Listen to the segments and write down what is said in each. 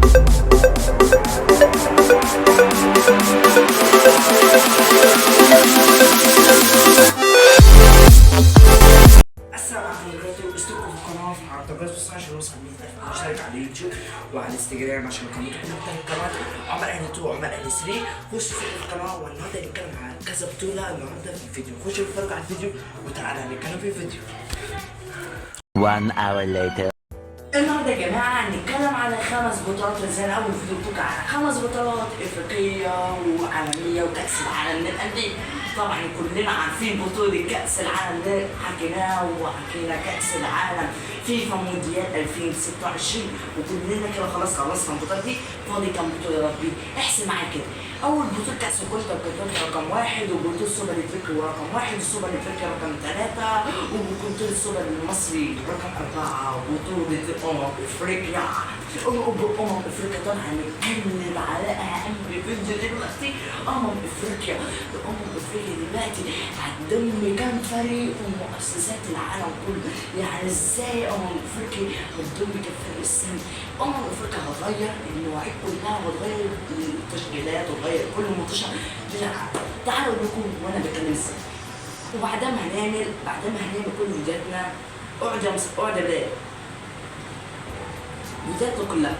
السلام عليكم دلوقتي واشتركوا في القناة وفعلوا الجرس بس عشان نوصل 100,000 مشترك على اليوتيوب وعلى الانستجرام عشان القناة تكون القناة عمر اهلي 2 وعمر اهلي 3. خشوا في القناة والنهارده هنتكلم عن كذا بطولة النهارده في الفيديو. خشوا اتفرجوا على الفيديو وتعالى هنتكلم في الفيديو. 1 hour later. النهارده يا جماعة هنتكلم على 5 بطولات زي أول فيديو بتوقع على 5 بطولات إفريقية وعالمية وكأس العالم للأندية. طبعا كلنا عارفين بطولة كأس العالم ده حكيناها وحكينا كأس العالم فيفا مونديال 2026 وكلنا كده خلاص خلصنا البطولة دي. فاضي كام بطولة يا ربي؟ احسب معايا كده. أول بطولة كأس الكونتيننتال رقم 1 وبطولة السوبر الإفريقي رقم 1 والسوبر الإفريقي رقم 3 وبطولة السوبر المصري رقم 4 وبطولة أفريقيا أفريقيا. طبعا هنتكلم على أهم فيديو دلوقتي أفريقيا. أفريقيا دلوقتي هتضم كام فريق ومؤسسات العالم كله. يعني ازاي أفريقيا هتضم كام فريق السنة؟ أفريقيا هتغير المواعيد كلها وهتغير التشكيلات وتغير كل منتشر للعالم. تعالوا لكم وأنا بتكلم ازاي. وبعدها هنعمل كل فيديوهاتنا اعجب فيديوهاتنا كلها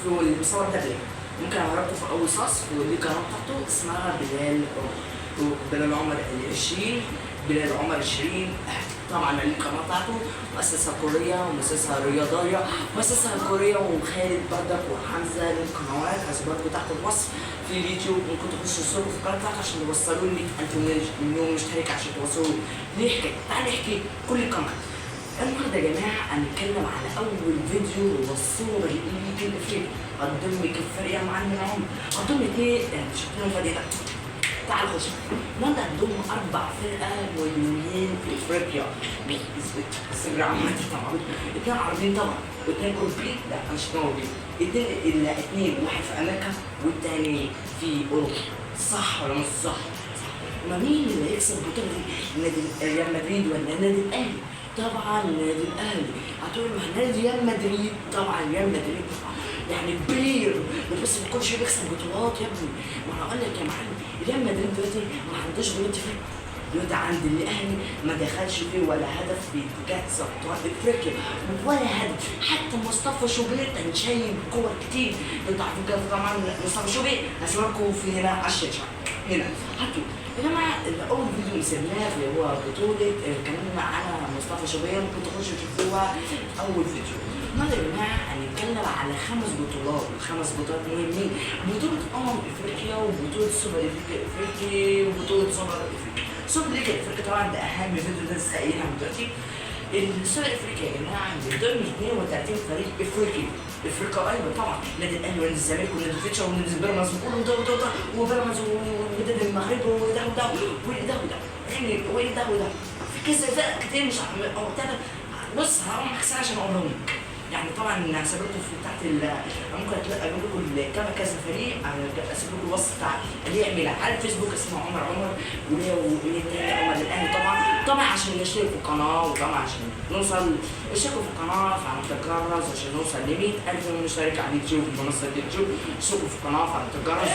في المصور ده بلال. ممكن اعرفكم في اول صص ودي القناه بتاعته اسمها بلال عمر 20 بلال عمر 20. طبعا القناه بتاعته مؤسسه كوريه ومؤسسه رياضيه مؤسسه كوريه وخالد بردك وحمزه للقنوات هسيبها تحت الوصف في اليوتيوب. ممكن تخشوا اشتركوا في القناه بتاعته عشان توصلوا لي 100,000 مليون مشترك عشان توصلوا لي. حكايه تعالى نحكي كل القناه. النهارده يا جماعه هنتكلم على اول فيديو والصوره اللي الافريقي هتضم كام فريق يا معلم العمر. هتضم 2 شكلهم فريق. تعال خش النهارده هتضم 4 فرقه مهمين في افريقيا انستجرام طبعا. 2 عربيين طبعا و2 اوروبيين. لا مش اوروبيين. 2 واحد في امريكا والتاني في اوروبا. صح ولا مش صح؟ ما مين اللي هيكسب البطوله دي؟ نادي ريال مدريد ولا النادي الاهلي؟ طبعا النادي الاهلي. هتقول ما نادي ريال مدريد. طبعا ريال مدريد طبعا يعني كبير بس ما كلش بيكسب بطولات يا ابني. ما انا اقول لك يا معلم ريال مدريد دلوقتي ما عندوش دلوقتي فرق. دلوقتي عند الاهلي ما دخلش فيه ولا هدف في كاس ابطال افريقيا ولا هدف. حتى مصطفى شوبير كان شايل كور كتير. انتوا عارفين كده طبعا مصطفى شوبير هسيبكم في هنا على الشاشه هنا. هاتوا يا جماعه اول فيديو نزلناه اللي هو بطوله اتكلمنا على مصطفى شوبير. ممكن تخشوا تشوفوها اول فيديو. النهارده يا جماعه هنتكلم على 5 بطولات مهمين. بطوله افريقيا وبطوله السوبر الافريقي وبطوله سوبر افريقيا. سوبر الافريقي طبعا ده اهم فيديو ده لسه قايلها من دلوقتي. السوبر الافريقي يا جماعه بيضم 32 فريق افريقي. ايوه طبعا نادي الاهلي ونادي الزمالك ونادي فيتشر ونادي بيراميدز وده وبيراميدز ونادي المغرب وده يعني وده في كذا فرق كتير مش بص هقوم احسن عشان اقولهم لك. يعني طبعا هسيب لكم في تحت ممكن اجيب لكم كذا فريق. هسيب لكم الوصف بتاع اللي يعملها على الفيسبوك اسمه عمر وليه تاني عمر الاهلي. طبعا عشان نشترك في القناه وطبعا عشان نوصل اشتركوا في القناه فعلى الجرس عشان نوصل ل 100,000 مشترك على اليوتيوب منصه اليوتيوب. اشتركوا في القناه فعلى الجرس.